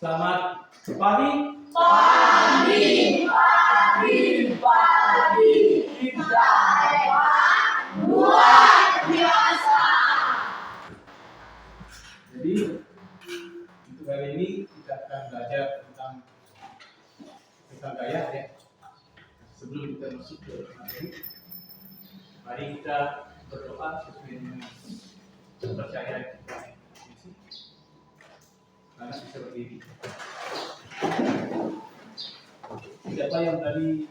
Selamat pagi. Pagi, pagi, pagi. Kita hebat, luar biasa. Jadi untuk kali ini kita akan belajar tentang gaya ya. Sebelum kita masuk ke materi, mari kita berdoa sesuai dengan kepercayaan kita. Karena bisa berdiri. Siapa yang tadi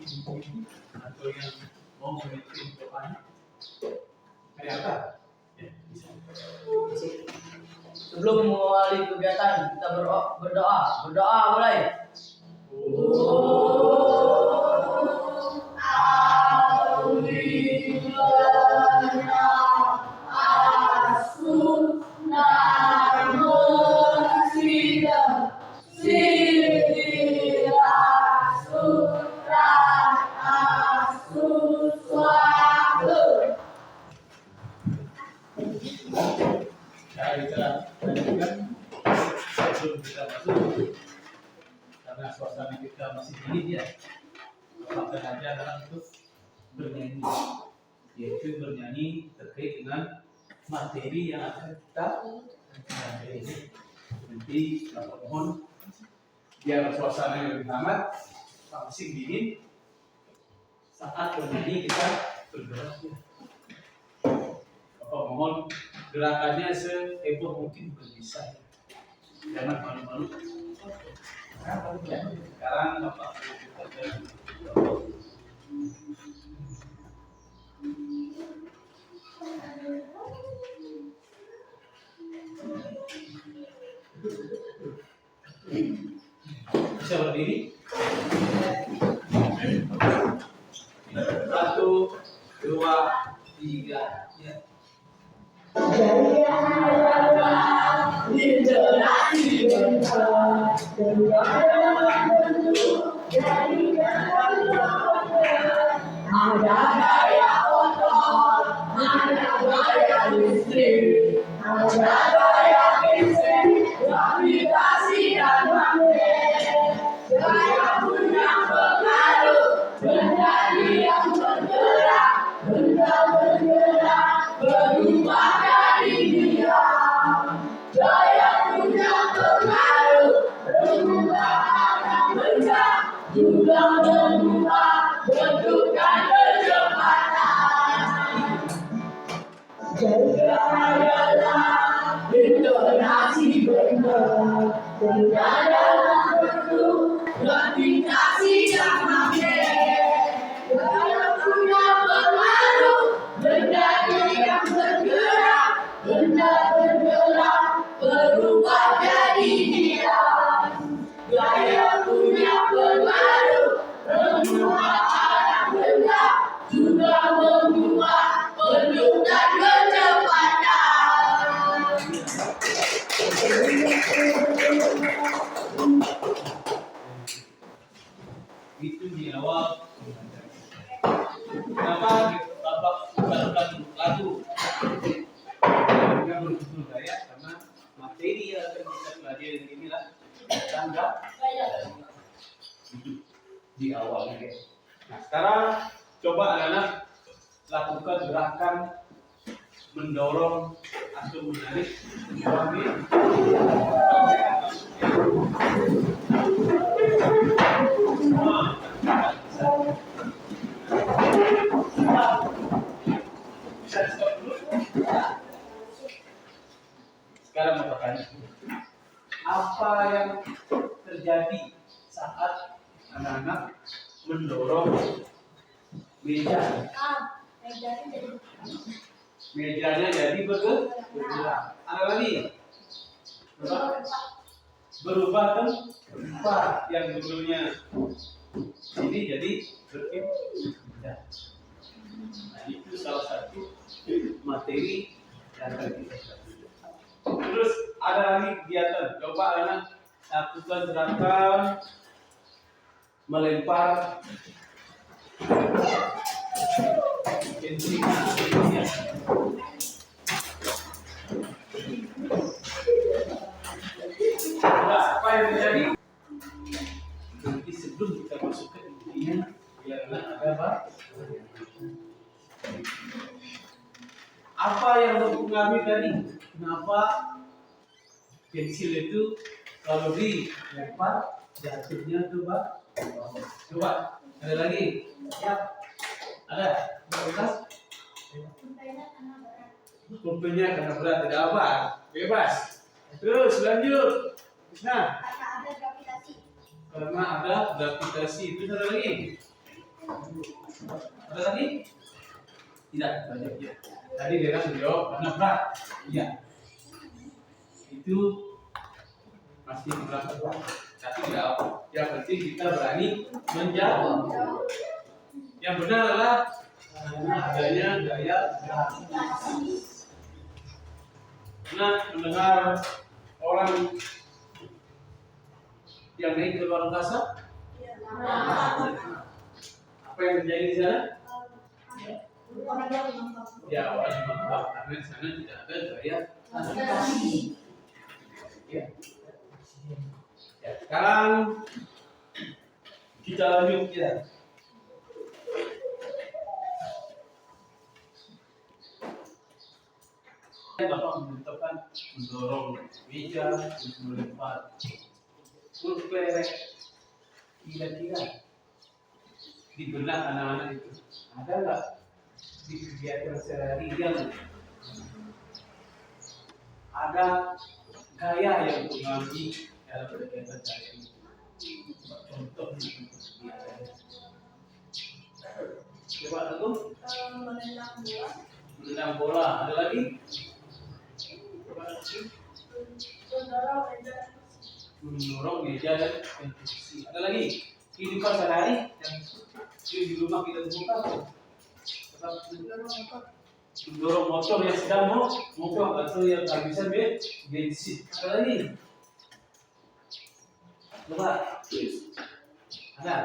atau yang mau memimpin doanya? Kayak apa? Ya, bisa. Sebelum memulai kegiatan kita berdoa mulai. Sebelum kita masuk, karena suasana kita masih dingin ya, maka aja adalah untuk bernyanyi, yaitu bernyanyi terkait dengan materi yang akan kita pelajari. Nanti Bapak mohon biar suasana yang lebih hangat, masih dingin, saat bernyanyi kita bergerak. Bapak mohon gerakannya seheboh mungkin bisa. Jangan malu-malu. Sekarang Bapak bisa berdiri. 1, 2, 3, ya. Ada gaya otot, ada gaya listrik, ada gaya listrik, gravitasi dan magnet. Gaya punya pengaruh, benda yang bergerak, benda bergerak, berubah dari diam. Gaya punya pengaruh, berubah arah benda, juga berubah bentuk dan kecepatan. Jaga adalah intonasi benda, benda dalam bentuk gravitasi dan magnet. Gaya punya pengaruh, benda yang bergerak, benda bergerak, berubah jadi diam. Gaya punya pengaruh, mengubah arah benda, juga mengubah bentuk dan kecepatan. Itu di awal. Kenapa Bapak bukan lagu? Kita berjudul gaya karena materi yang akan kita pelajari inilah tangga hidup di awal ini. Nah, sekarang coba anak-anak lakukan gerakan mendorong atau menarik suami. Bisa stop dulu. Sekarang mau bertanya, apa yang terjadi saat anak-anak mendorong meja? Mejanya jadi bergerak. Ada lagi? Berubah tempat yang dulunya ini jadi berpindah. Nah, itu salah satu materi yang akan kita pelajari. Terus ada lagi kegiatan. Coba anak lakukan gerakan melempar insignia. Nah, apa yang terjadi? apa yang mempengaruhi tadi? Kenapa pensil itu kalau dilempar jatuhnya tuh Pak? Coba, ada lagi? Ya, ada. Bebas? Pulpennya karena berat, tidak apa? Bebas. Terus lanjut. Nah, karena ada gravitasi. Itu ada lagi? Ada lagi? Tidak, banyak ya. Tadi dia kan menjawab karena berat. Iya. Itu masih berat. Tapi tidak apa. Yang penting kita berani menjawab. Yang benar adalah adanya gaya gravitasi. Nah, mendengar orang yang naik ke luar angkasa? Apa yang terjadi di sana? Ya, orang dimangkap karena di sana tidak ada gaya gravitasi. Ya. Ya, sekarang kita lanjut ya. Bapak menentukan mendorong meja untuk melempar pulpen. Kira-kira di benak anak-anak itu ada nggak di kegiatan sehari yang ada gaya yang mengambil dalam kegiatan sehari? Contoh coba dulu menendang bola. Ada lagi? Mendorong meja dan kursi. Ada lagi? Kehidupan sehari yang di rumah kita temukan. Mendorong motor yang sedang mogok atau yang kehabisan bensin. Ada lagi? Coba. Ada?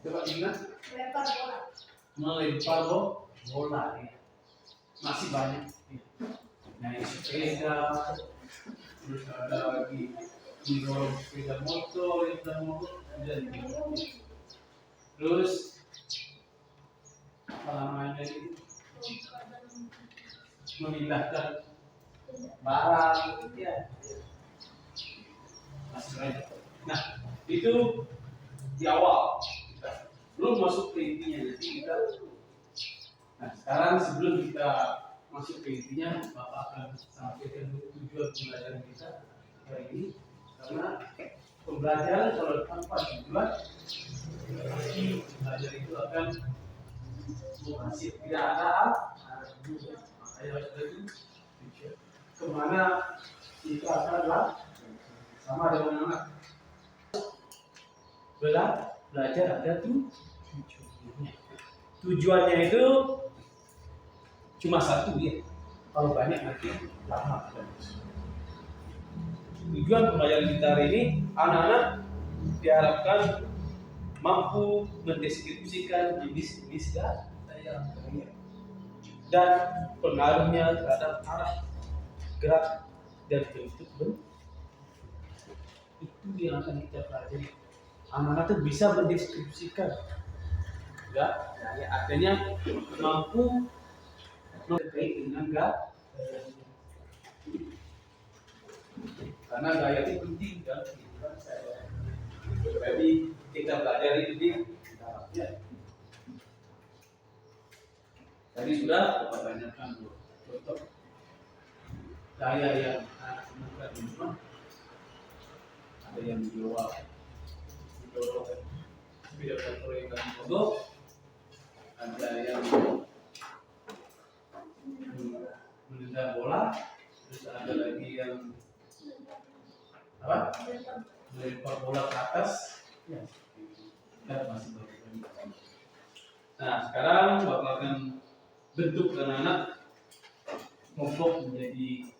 Coba ingat. Melempar bola. Ya. Masih banyak. Naik sepeda, terus ada lagi mendorong sepeda motor, dan terus apa namanya itu memindahkan barang, ya masih banyak. Nah itu di awal, belum masuk ke intinya. Nanti kita, nah sekarang sebelum kita masuk ke intinya, Bapak akan sampaikan tujuan pembelajaran kita hari ini. Karena pembelajaran kalau tanpa tujuan, belajar itu akan menghasil tidak ada makanya harus ada tujuan. Kemana kita akanlah sama dengan anak belajar ada tujuannya. Tujuannya itu cuma satu ya. Kalau banyak nanti lama. Tujuan pembelajaran kita hari ini, anak-anak diharapkan mampu mendeskripsikan jenis-jenis gaya dan pengaruhnya terhadap arah gerak dan bentuk bentuk. Itu yang akan kita pelajari. Anak-anak itu bisa mendeskripsikan gaya, artinya mampu terkait dengan gaya, karena gaya itu penting kan. Jadi kita belajar itu di dalamnya. Tadi sudah Bapak tanyakan contoh gaya yang anak di rumah. Ada yang menjual sepeda motor yang lagi mogok, ada yang menendang bola, terus ada lagi yang apa? Melempar bola ke atas. Ya, kita masih banyak. Nah, sekarang Bapak akan bentuk anak-anak kelompok menjadi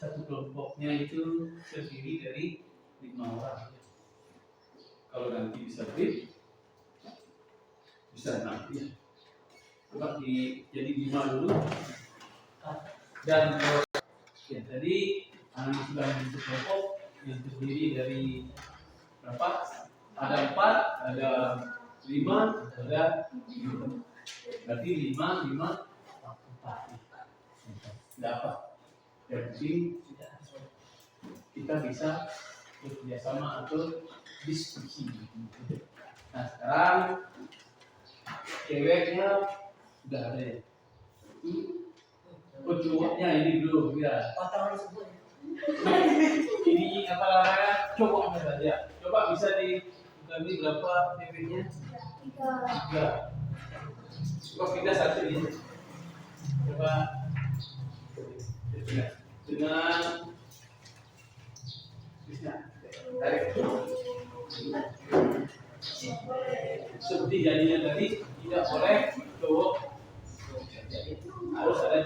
satu kelompoknya itu terdiri dari 5 orang. Kalau nanti bisa lebih, bisa 6 ya. Coba jadi 5 dulu. Dan ya, tadi anak sudah membentuk kelompok yang terdiri dari berapa? Ada 4, ada 5, ada 5. Berarti 5, 5, dapat. Yang penting kita bisa bekerjasama atau diskusi. Nah sekarang ceweknya udah ada ya. Cowoknya ini dulu ya. Kotor disebut. Ini apa namanya? Cowoknya saja. Coba bisa dikali berapa ceweknya? 3. Coba kita satu ini. Coba dengan tarik. Seperti jadinya tadi tidak boleh cowok, harus ada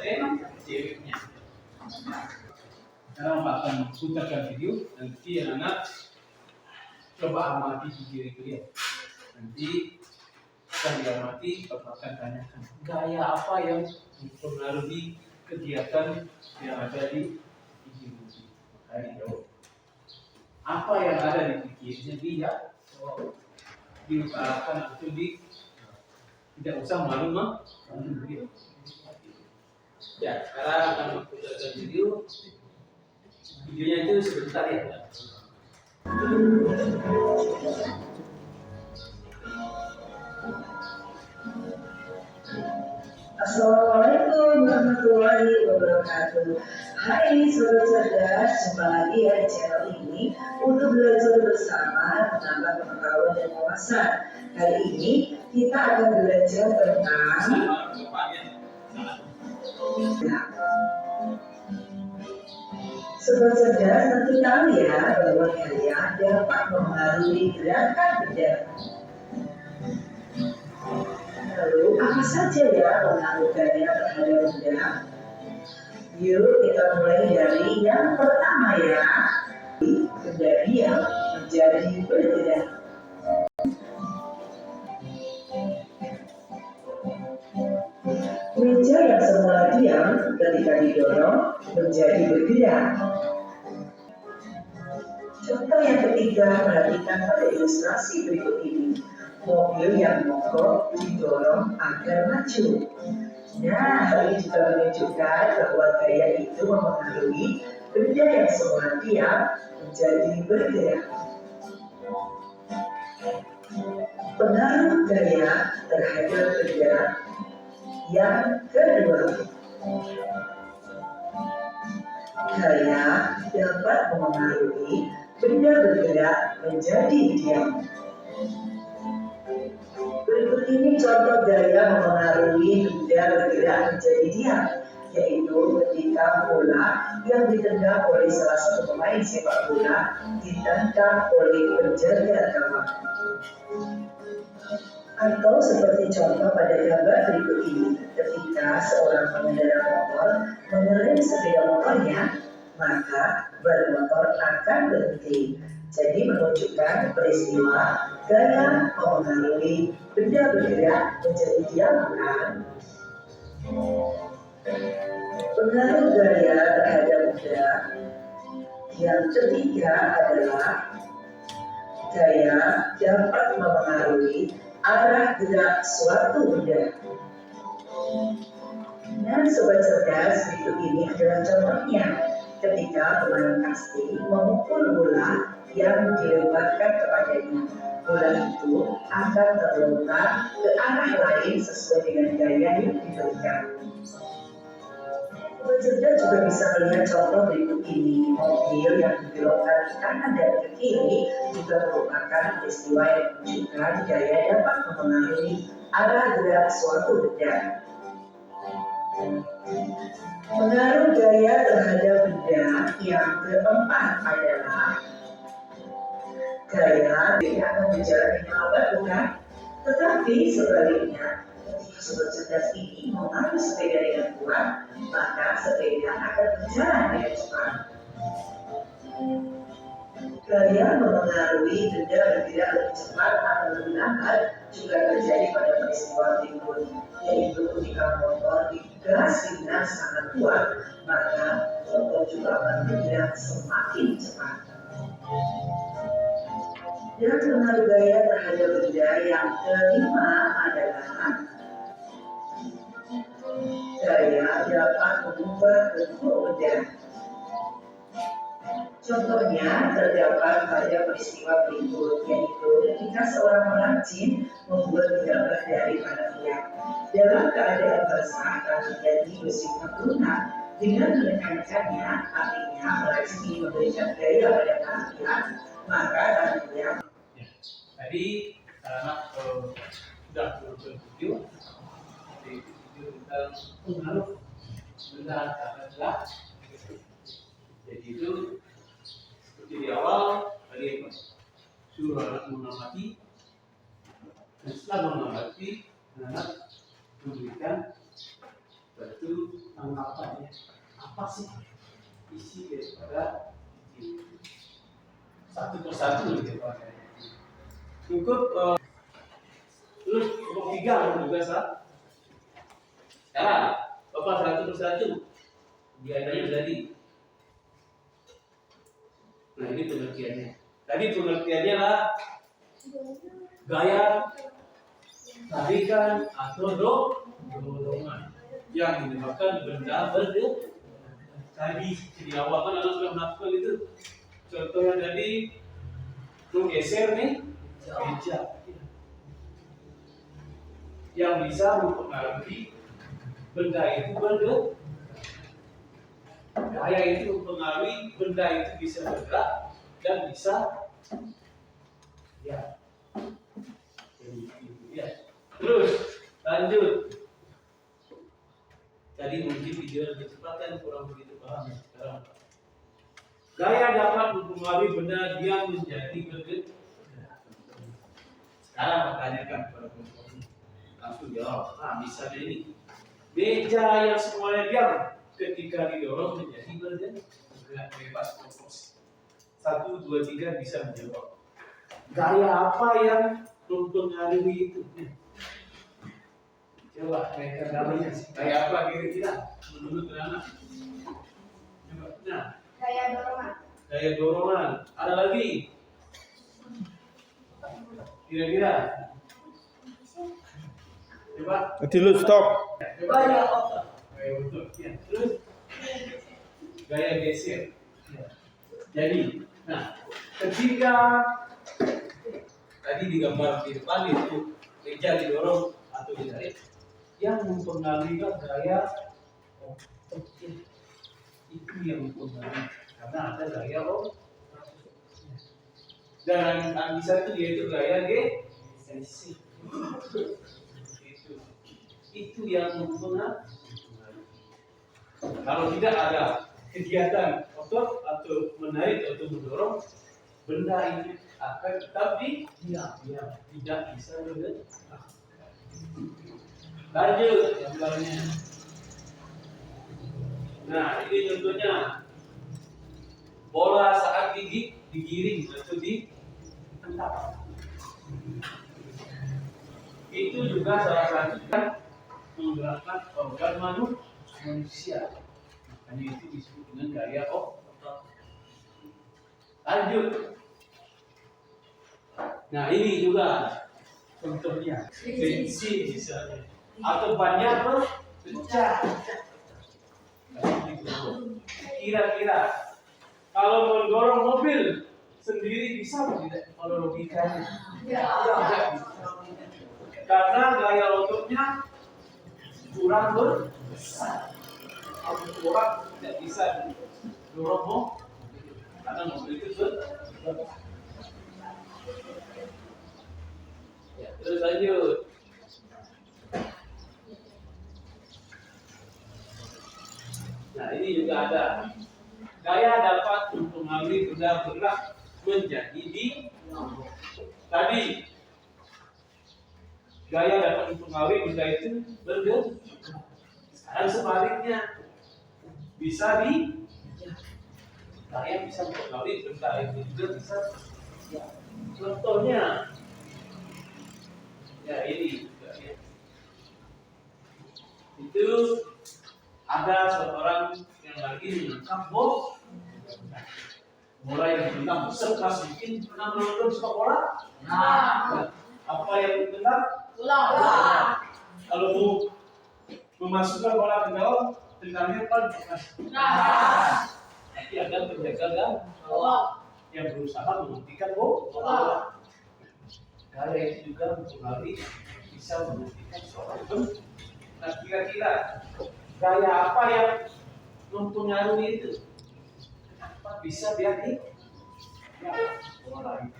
ceweknya. Sekarang Pak akan putarkan video, nanti anak coba amati video itu ya. Nanti setelah diamati, Bapak akan tanyakan gaya apa yang mempengaruhi kegiatan yang ada di video itu. Makanya jawab. Apa yang ada di pikirnya dia diutarakan atau tidak usah malu dia. Ya, sekarang akan memputarkan video. Videonya itu sebentar ya. Assalamualaikum warahmatullahi wabarakatuh. Hai sobat cerdas, jumpa lagi ya di channel ini untuk belajar bersama menambah pengetahuan dan wawasan. Kali ini kita akan belajar tentang sobat cerdas, tentu tahu ya bahwa karya dapat mempengaruhi gerakan benda. Lalu apa saja ya pengaruh gaya terhadap benda? Yuk kita mulai dari yang pertama ya. Benda diam menjadi bergerak. Meja yang semula diam ketika didorong menjadi bergerak. Contoh yang ketiga, perhatikan pada ilustrasi berikut ini. Mobil yang mogok didorong agar maju. Nah, hal ini juga menunjukkan bahwa gaya itu mempengaruhi benda yang semula diam menjadi bergerak. Pengaruh gaya terhadap benda yang kedua. Gaya dapat mempengaruhi benda bergerak menjadi diam. Berikut ini contoh gaya mempengaruhi benda bergerak menjadi diam, yaitu ketika bola yang ditendang oleh salah satu pemain sepak bola ditendang oleh penjaga gawang. Atau seperti contoh pada gambar berikut ini, ketika seorang pengendara motor mengerem sepeda motornya, maka ban motor akan berhenti. Jadi menunjukkan peristiwa gaya mempengaruhi benda bergerak menjadi diam kan? Pengaruh gaya terhadap benda yang ketiga adalah gaya dapat mempengaruhi arah gerak suatu benda. Nah, sobat cerdas, berikut ini adalah contohnya ketika pemain kasti memukul bola yang dilemparkan kepadanya. Bola itu akan terlontar ke arah lain sesuai dengan gaya yang diberikan. Sobat cerdas juga bisa melihat contoh berikut ini. Mobil yang dibelokkan ke kanan dan ke kiri juga merupakan peristiwa yang menunjukkan gaya dapat mempengaruhi arah gerak suatu benda. Pengaruh gaya terhadap benda yang keempat adalah gaya tidak akan berjalan dengan lambat, bukan? Tetapi sebaliknya, ketika sobat cerdas ini mengatur sepeda dengan kuat, maka sepeda akan berjalan dengan cepat. Gaya mempengaruhi benda bergerak lebih cepat atau lebih lambat juga terjadi pada peristiwa berikut, yaitu ketika motor digas dengan sangat kuat, maka motor juga akan bergerak semakin cepat. Dan pengaruh gaya terhadap benda yang kelima adalah gaya dapat mengubah bentuk benda. Contohnya terdapat pada peristiwa berikut, yaitu ketika seorang pengrajin membuat gambar dari manusia. Dalam keadaan basah akan menjadi bersifat lunak. Dengan menekankannya, artinya pengrajin ingin memberikan gaya pada manusia, maka nantinya. Tadi anak sudah nonton video, di video tentang pengaruh benda adalah. Jadi itu seperti di awal tadi suruh anak mengamati, dan setelah mengamati anak memberikan batu tanggapannya apa sih isi daripada ini. Satu persatu gitu Pak. Cukup terus untuk 3 juga sah. Sekarang Bapak satu persatu biayanya jadi. Nah ini pengertiannya. Tadi pengertiannya lah gaya, tarikan atau dorongan yang menyebabkan benda bergerak. Tadi di awal kan anak sudah melakukan itu. Contohnya tadi menggeser nih meja yang bisa mempengaruhi benda itu bergerak. Gaya itu mempengaruhi benda itu bisa bergerak dan bisa ya. Ya. Terus lanjut. Tadi mungkin video kecepatan kurang begitu paham ya sekarang. Gaya dapat mempengaruhi benda yang menjadi bergerak. Sekarang pertanyakan kepada perempuan. Langsung jawab. Nah, misalnya ini meja yang semuanya diam ketika didorong menjadi bergerak bebas fokus. 1, 2, 3 bisa menjawab. Gaya apa yang mempengaruhi itu? Coba mereka namanya gaya apa kira-kira menurut anak? Coba. Nah, Gaya dorongan. gaya dorongan. Ada lagi? Kira-kira? Coba. Nanti lu stop. Coba ya otak. Gaya otak. Ya. Terus gaya geser. Ya. Jadi, nah, ketika tadi digambar di depan itu meja didorong atau ditarik, yang mempengaruhi gaya otak itu yang mempengaruhi karena ada gaya otak. Dan yang bisa itu yaitu gaya geser. Itu yang mempengaruhi. Kalau tidak ada kegiatan otot atau menarik atau mendorong, benda ini akan tetap diam, tidak bisa bergerak. Lanjut gambarnya. Nah, ini contohnya bola saat digiring atau ditendang. Itu juga salah satu kan menggerakkan organ manusia. Makanya itu disebut dengan gaya otot. Lanjut. Nah ini juga contohnya friksi misalnya atau banyak pecah. Kira-kira kalau mendorong mobil sendiri bisa tidak kalau logikanya? Tidak bisa. Karena gaya ototnya kurang besar. Orang tidak bisa dorong karena mobil itu besar. Ya, terus lanjut. Nah ini juga ada. Gaya dapat mempengaruhi benda bergerak menjadi tadi. Gaya dapat mempengaruhi benda itu bergerak. Sekarang sebaliknya bisa gaya bisa mempengaruhi benda itu juga bisa. Ya. Contohnya, ya ini juga ya. Itu ada seorang yang lagi menangkap bola yang ditendang sekeras mungkin. Pernah menonton sepak bola? Nah, apa yang ditendang? Bola. Kalau mau memasukkan bola ke dalam tendangnya keras. Nanti akan terjaga dan yang berusaha menghentikan bola. Gaya itu juga mempengaruhi bisa menghentikan seorang pemain. Nah, kira-kira gaya apa yang mempengaruhi itu? Kenapa bisa dia di bola itu?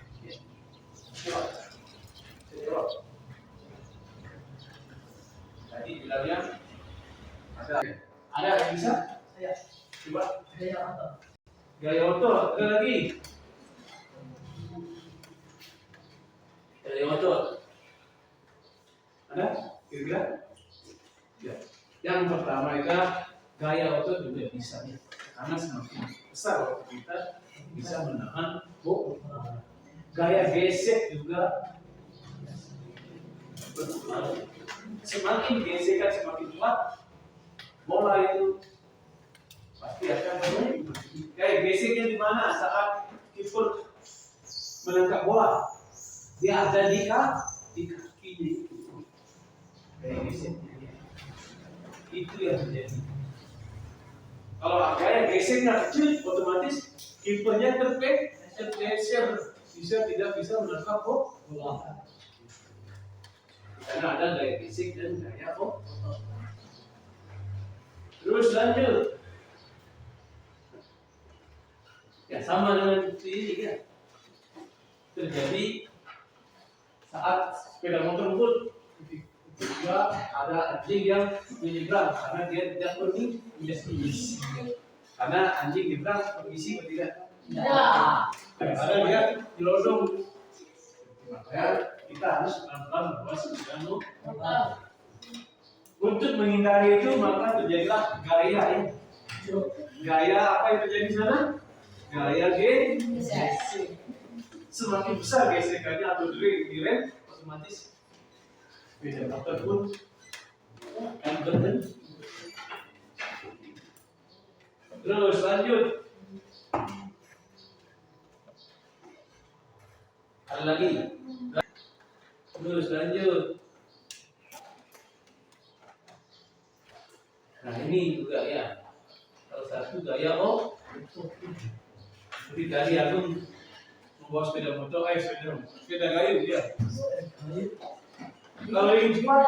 Coba. Tadi bilangnya ada yang bisa? Saya. Coba. Saya apa? Gaya otot, ada lagi. Gaya otot. Ada? Kira-kira? Ya. Yang pertama itu gaya otot juga bisa ya. Karena semakin besar otot kita bisa menahan bola. Gaya gesek juga berpengaruh. Semakin gesekan semakin kuat, bola itu pasti akan bermain. Kayak geseknya di mana saat kiper menangkap bola, dia ada di kakinya itu. Kayak geseknya. Itu yang terjadi. Kalau gaya geseknya kecil, otomatis kipernya tergeser, tidak bisa menangkap bola. Karena ada gaya gesek dan gaya otot. Terus lanjut. Ya sama dengan ini ya. Terjadi saat sepeda motor pun juga ada anjing yang menyeberang karena dia tidak pergi permisi. Karena anjing nyebrang permisi atau tidak? Ada dia dilodong. Makanya kita harus pelan-pelan membawa sepeda. Untuk menghindari itu maka terjadilah gaya ya. Gaya apa yang terjadi di sana? Gaya gesek. Semakin besar gesekannya atau direm, otomatis sepeda motor pun akan berhenti. Terus lanjut. Ada lagi. Terus lanjut. Nah ini juga ya. Salah satu gaya jadi tadi aku membawa sepeda motor, sepeda kayu dia. Kalau yang cepat,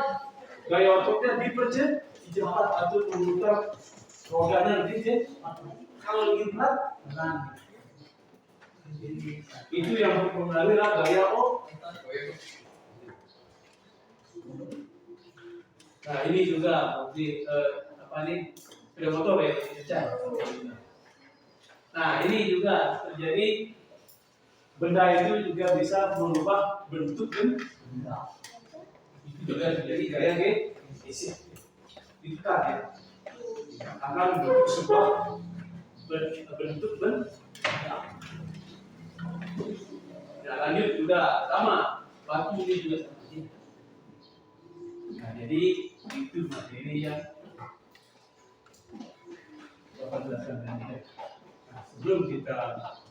gaya ototnya dipercepat, atau memutar rodanya lebih cepat. Kalau lagi berat, itu yang mempengaruhi gaya Nah ini juga di sepeda motor ya. Nah ini juga terjadi, benda itu juga bisa mengubah bentuk benda. Itu juga terjadi gaya gesek. Ditekan ya, akan membentuk sebuah bentuk benda. Nah lanjut juga sama, batu ini juga sama. Nah jadi itu materi yang Bapak jelaskan tadi. Nah, sebelum kita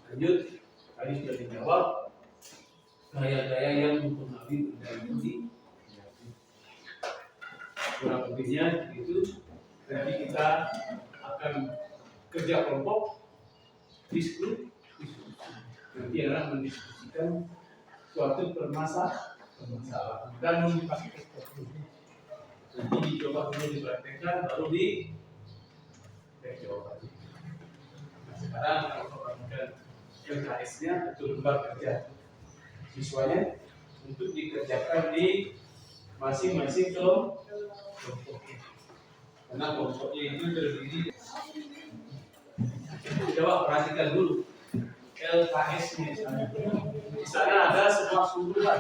lanjut, tadi sudah dijawab gaya-gaya yang mempengaruhi benda ini. Kurang lebihnya itu. Nanti kita akan kerja kelompok diskusi. Nanti akan mendiskusikan suatu permasalahan dan nanti dicoba dulu dipraktekkan baru jawaban. Nah, sekarang kalau perhatikan LKS-nya itu lembar kerja siswanya untuk dikerjakan di masing-masing kelompoknya. Karena kelompoknya itu terdiri. Coba perhatikan dulu LKS-nya. Di sana ada sebuah suruhan.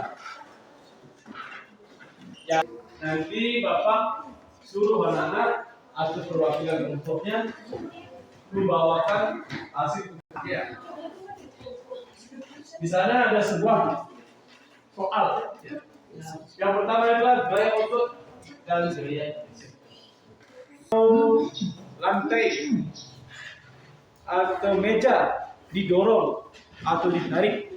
Yang nanti Bapak suruh anak-anak atau perwakilan kelompoknya membawakan hasil kerja. Di sana ada sebuah soal. Yang pertama adalah gaya otot dan gaya lantai atau meja didorong atau ditarik.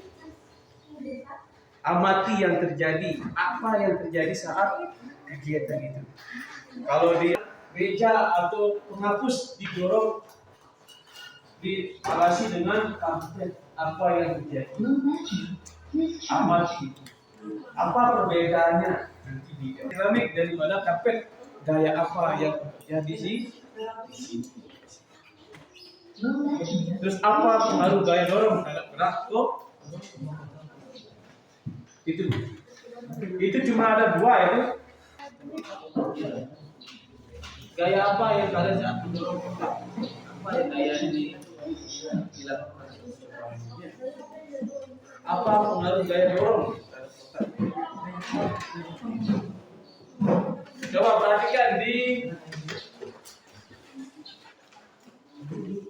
Amati yang terjadi, apa yang terjadi saat kegiatan itu. Kalau dia meja atau penghapus didorong dialasi dengan karpet. Apa yang terjadi? Amati. Apa perbedaannya? Nanti di keramik daripada karpet. Gaya apa yang terjadi di sini? Terus apa pengaruh gaya dorong terhadap gerak kok? Itu cuma ada dua itu. Gaya apa yang kalian saat mendorong kotak? Apa yang gaya ini dilakukan? Apa pengaruh gaya dorong? Coba perhatikan di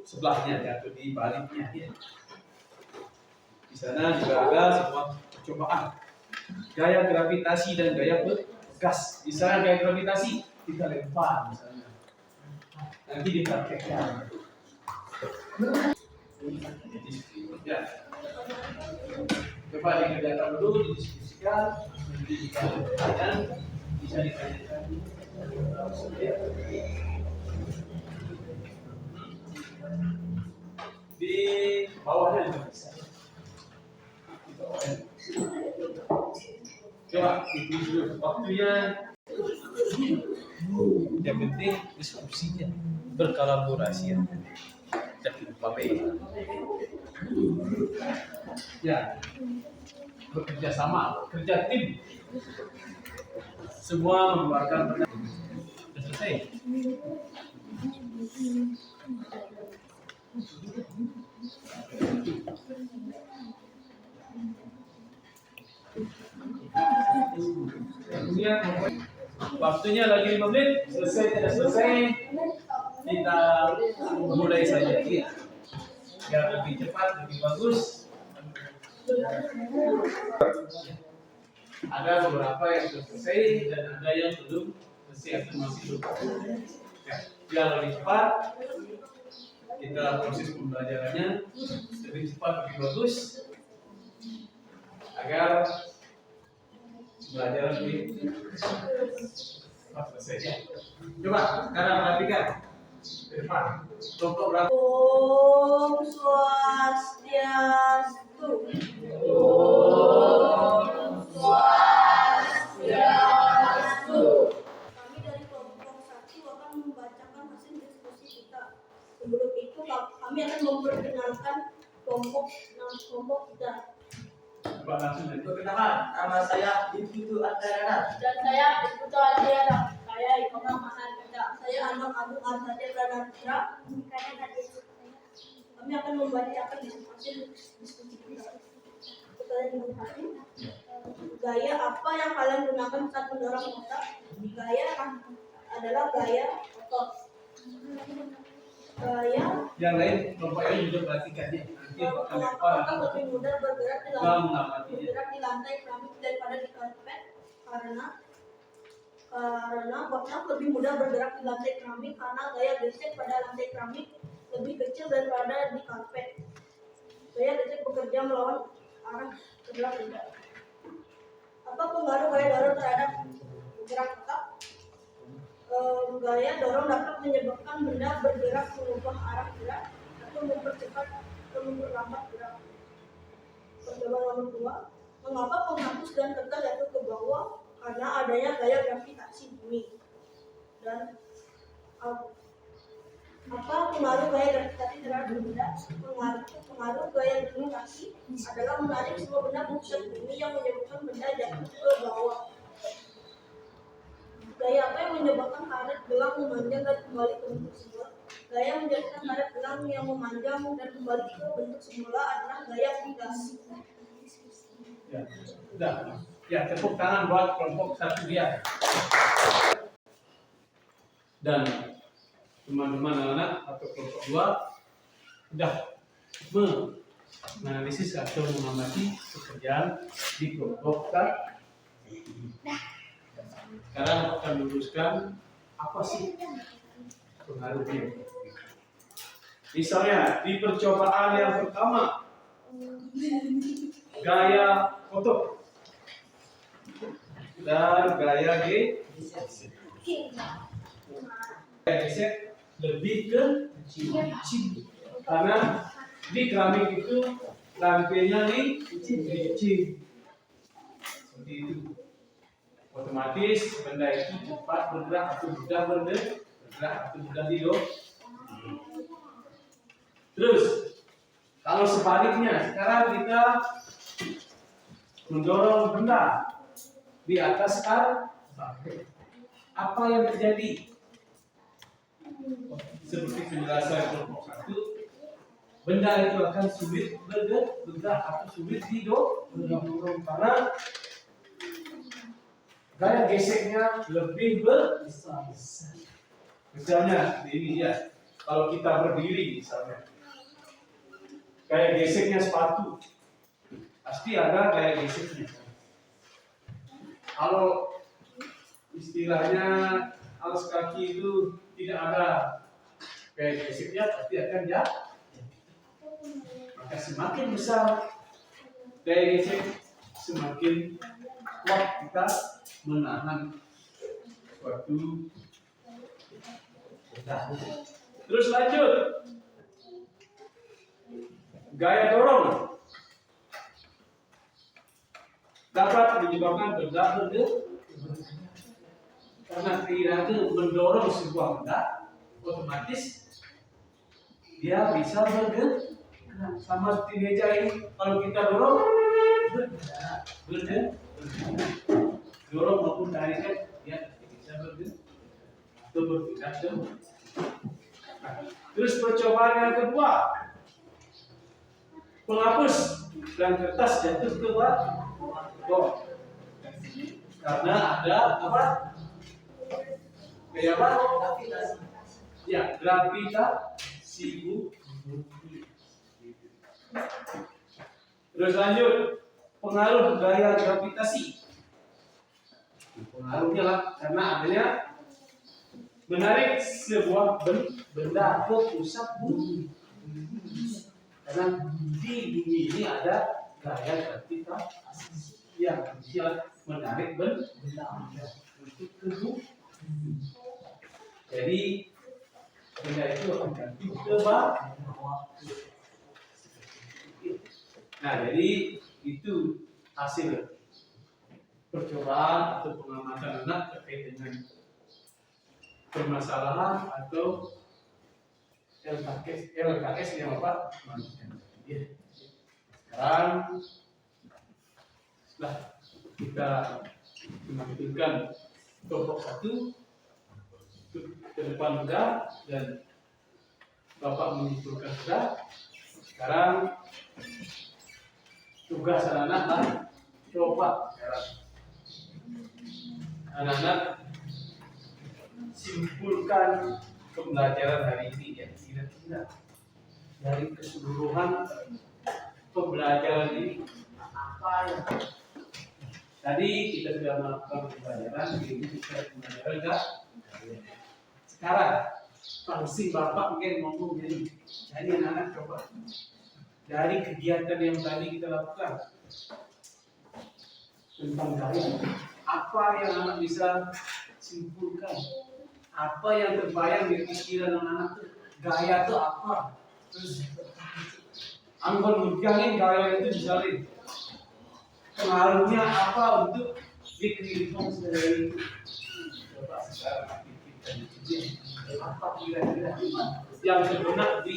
sebelahnya atau di baliknya. Di sana juga ada sebuah percobaan gaya gravitasi dan gaya bergas. Di sana gaya gravitasi kita lempar misalnya. Nanti dipraktekkan. Ya. Coba dikerjakan dulu, didiskusikan, nanti jika ada pertanyaan bisa ditanyakan. Di bawahnya juga bisa. Di bawahnya. Coba ditulis dulu waktunya. Yang penting diskusinya, berkolaborasi. Jangan lupa ya, bekerja sama, kerja tim. Semua mengeluarkan pendapat. Sudah selesai. Waktunya lagi 5 menit, selesai tidak selesai kita mulai saja ya. Biar lebih cepat, lebih bagus. Ada beberapa yang sudah selesai dan ada yang belum selesai atau masih belum. Ya, biar lebih cepat kita proses pembelajarannya lebih cepat, lebih bagus agar belajar lebih cepat selesai ya. Coba sekarang perhatikan ke depan. Kelompok berapa? Om Swastiastu. Om Swastiastu. Kami dari kelompok 1 akan membacakan hasil diskusi kita. Sebelum itu kami akan memperkenalkan kelompok kita. Coba langsung perkenalkan. Nama saya Ibtu Adriana. Dan saya Iputu Adriana. Saya Ikoma Mahardika. Saya Anak Agung Arsatya Pranatra. Kami akan membacakan hasil diskusi kita. Pertanyaan nomor 1. Gaya apa yang kalian gunakan saat mendorong kotak? Gaya adalah gaya otot. Gaya Yang lain kelompok ini juga perhatikan ya. Nanti akan kotak lebih mudah bergerak di dalam mengamati ya. lantai keramik daripada di karpet karena kotak lebih mudah bergerak di lantai keramik karena gaya gesek pada lantai keramik lebih kecil daripada di karpet. Gaya gesek bekerja melawan arah gerak benda. Apa pengaruh gaya dorong terhadap gerak kotak? Gaya dorong dapat menyebabkan benda bergerak mengubah arah gerak atau mempercepat atau memperlambat gerak. Percobaan nomor 2. Mengapa penghapus dan kertas jatuh ke bawah? Karena adanya gaya gravitasi bumi. Dan apa pengaruh gaya gravitasi terhadap benda? Pengaruh gaya gravitasi adalah menarik semua benda ke pusat bumi yang menyebabkan benda jatuh ke bawah. Gaya apa yang menyebabkan karet gelang memanjang dan kembali ke bentuk semula? Gaya menjadikan karet gelang yang memanjang dan kembali ke bentuk semula adalah gaya fugasi. Ya, sudah. Ya, tepuk tangan buat kelompok 1 dia. Dan teman-teman anak-anak atau kelompok 2 sudah menganalisis atau mengamati pekerjaan di kelompok 1. Sekarang akan meluruskan apa sih pengaruhnya. Misalnya di percobaan yang pertama, gaya kotak dan gaya G. gesek lebih ke kecil. Karena di keramik itu lantainya licin. Seperti itu. Otomatis benda itu cepat bergerak atau mudah bergerak atau mudah tidur. Terus kalau sebaliknya, sekarang kita mendorong benda di atas karpet, apa yang terjadi? Seperti penjelasan kelompok 1, benda itu akan sulit bergerak atau sulit didorong karena gaya geseknya lebih besar. Misalnya ini ya, kalau kita berdiri misalnya, gaya geseknya sepatu pasti ada gaya geseknya. Kalau istilahnya alas kaki itu tidak ada gaya geseknya, pasti akan jatuh. Maka semakin besar gaya gesek, semakin kuat kita menahan suatu. Terus lanjut, gaya dorong dapat menyebabkan benda bergerak. Karena keinginan mendorong sebuah benda, otomatis dia bisa bergerak. Sama seperti meja ini, kalau kita dorong bergerak. Dorong maupun tarikan, dia bisa bergerak atau berpindah. Terus percobaan yang kedua, penghapus dan kertas jatuh ke bawah karena ada apa? Kayak apa? Ya, gravitasi bumi. Terus lanjut, pengaruh gaya gravitasi. Pengaruhnya lah karena adanya menarik sebuah benda ke pusat bumi. Karena di bumi ini ada gaya gravitasi yang bisa menarik benda untuk ke bumi. Jadi benda itu akan jatuh ke bawah. Nah, jadi itu hasil percobaan atau pengamatan anak terkait dengan permasalahan atau LKS yang apa? Ya. Sekarang setelah kita mengajukan kelompok 1 ke depan sudah dan Bapak menyimpulkan sudah. Sekarang tugas anak-anak lah, coba sekarang anak-anak simpulkan pembelajaran hari ini ya, kira-kira dari keseluruhan pembelajaran ini apa yang tadi kita sudah melakukan pembelajaran, ini kita pembelajaran enggak? Sekarang fungsi Bapak mungkin ngomong jadi anak-anak coba dari kegiatan yang tadi kita lakukan tentang gaya, apa yang anak bisa simpulkan, apa yang terbayang di pikiran anak-anak itu gaya itu apa? Terus anggun menjangin gaya itu misalnya pengaruhnya apa untuk di kehidupan sehari-hari. Coba sekarang kita apa kira-kira yang sebenarnya di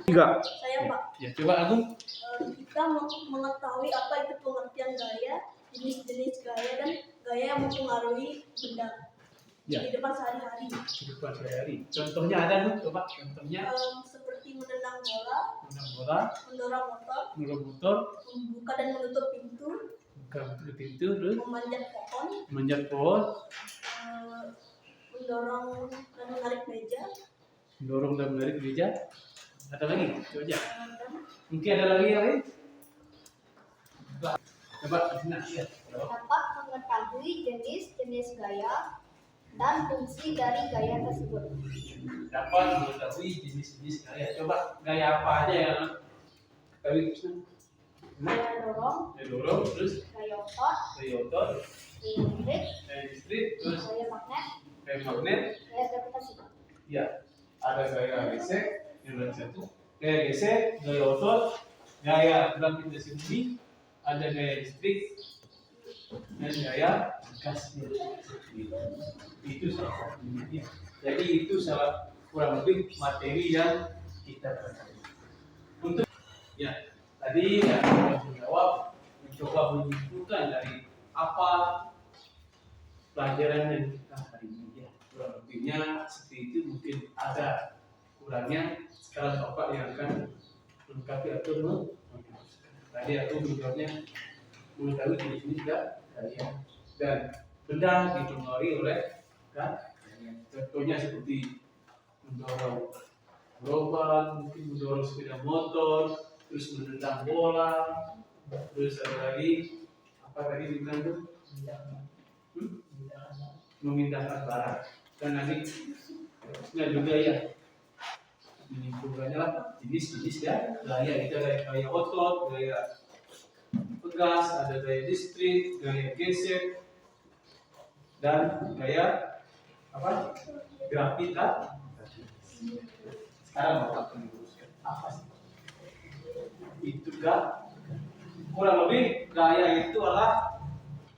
tiga. Saya Pak. Ya coba aku. Kita mengetahui apa itu pengertian gaya, jenis-jenis gaya dan gaya yang mempengaruhi benda Ya. di depan sehari-hari. Kehidupan sehari-hari. Contohnya ada tuh, coba contohnya. Seperti menendang bola, Mendorong motor, membuka dan menutup pintu, terus memanjat pohon, mendorong dan menarik meja. Ada lagi? Coba aja. Mungkin ada lagi yang lain? Coba, nah, ya. Dapat mengetahui jenis-jenis gaya dan fungsi dari gaya tersebut. Dapat mengetahui jenis-jenis gaya. Coba gaya apa aja yang kali Krishna? Gaya dorong, terus gaya otot, gaya gaya listrik, terus gaya magnet, gaya magnet, gaya gravitasi. Ya, ada gaya gesek yang berarti satu, gaya gesek, gaya otot, gaya gravitasi, ada gaya listrik, dan gaya gas. Itu salah satunya. Jadi itu salah kurang lebih materi yang kita pelajari. Untuk ya tadi yang menjawab mencoba menyimpulkan dari apa pelajaran yang kita hari ini ya kurang lebihnya seperti itu, mungkin ada kurangnya sekarang Bapak yang akan melengkapi atau menjelaskan. Tadi aku menjawabnya mengetahui di sini juga gaya dan benda dipengaruhi oleh kan. Contohnya seperti mendorong gerobak, mungkin mendorong sepeda motor, terus menendang bola, terus ada lagi apa tadi dibilang tuh? Memindahkan barang. Dan nanti juga ya menyimpulkannya lah jenis-jenis ya gaya itu ada gaya otot, gaya pegas, ada gaya listrik, gaya gesek, dan gaya apa? Gravitasi. Sekarang Bapak akan meneruskan apa sih? Itu kurang lebih gaya itu adalah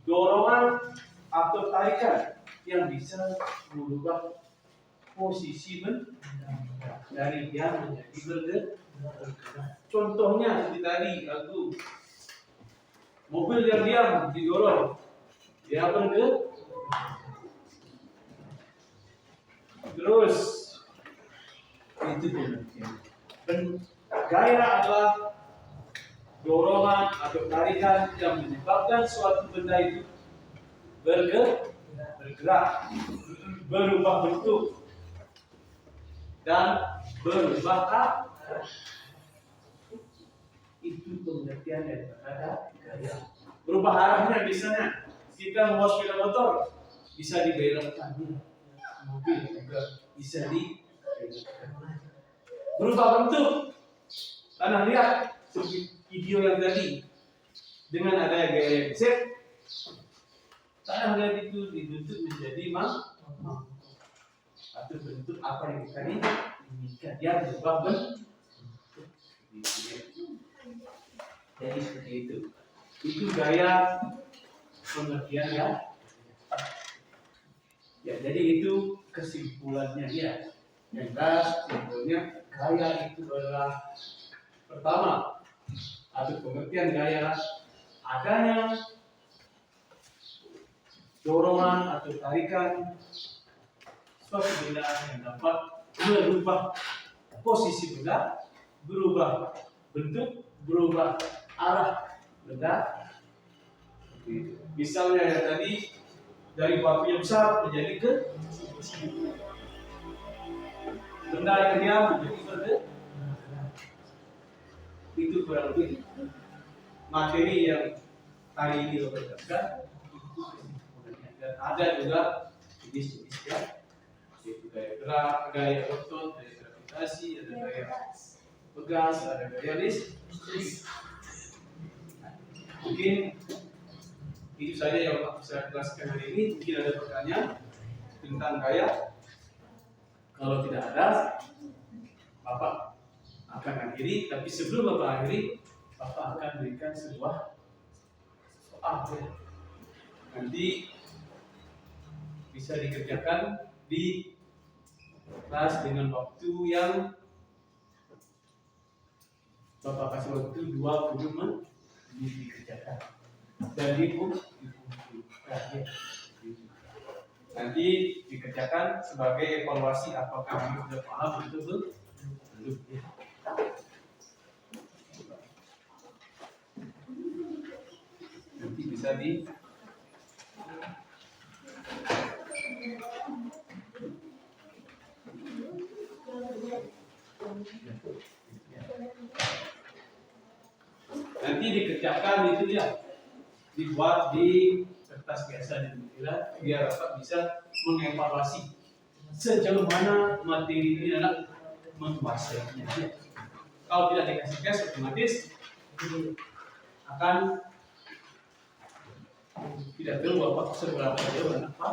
dorongan atau tarikan yang bisa merubah posisi benda dari diam menjadi bergerak. Contohnya seperti tadi aku mobil yang diam didorong, dia bergerak. Terus itu pengertian. Dan gaya adalah dorongan atau tarikan yang menyebabkan suatu benda itu bergerak, berubah bentuk, dan berubah arah. Itu pengertian dari kata gaya. Berubah arahnya misalnya kita mau sepeda motor bisa dibelokkan, mobil juga bisa dibelokkan. Berubah bentuk, tanah liat seperti video yang tadi dengan ada gaya gesek, tanah liat itu dibentuk menjadi mangkok atau bentuk apa yang kita inginkan, dia berubah bentuk. Jadi seperti itu. Itu gaya pengertian ya. Ya, jadi itu kesimpulannya ya. Yang jelas simpulnya gaya itu adalah pertama atau pengertian gaya adanya dorongan atau tarikan suatu benda yang dapat merubah posisi benda, berubah bentuk, berubah arah benda. Misalnya yang tadi dari batu yang besar menjadi ke benda yang diam menjadi bergerak. Itu kurang lebih materi yang hari ini kita belajar. Dan ada juga jenis-jenisnya, yaitu gaya gerak, gaya otot, gaya gravitasi, ada gaya pegas, ada gaya listrik. Mungkin itu saja yang aku bisa jelaskan hari ini. Mungkin ada pertanyaan tentang gaya. Kalau tidak ada, Bapak akan akhiri. Tapi sebelum Bapak akhiri, Bapak akan berikan sebuah soal. Nanti bisa dikerjakan di kelas dengan waktu yang Bapak kasih waktu 20 menit dikerjakan dan nanti dikerjakan sebagai evaluasi apakah kamu sudah paham betul belum. Nanti bisa di nanti dikerjakan itu ya, dibuat di kertas biasa di biar Bapak bisa mengevaluasi sejauh mana materi ini adalah menguasainya. Kalau tidak dikasih tes, otomatis akan tidak tahu Bapak seberapa jauh dan apa.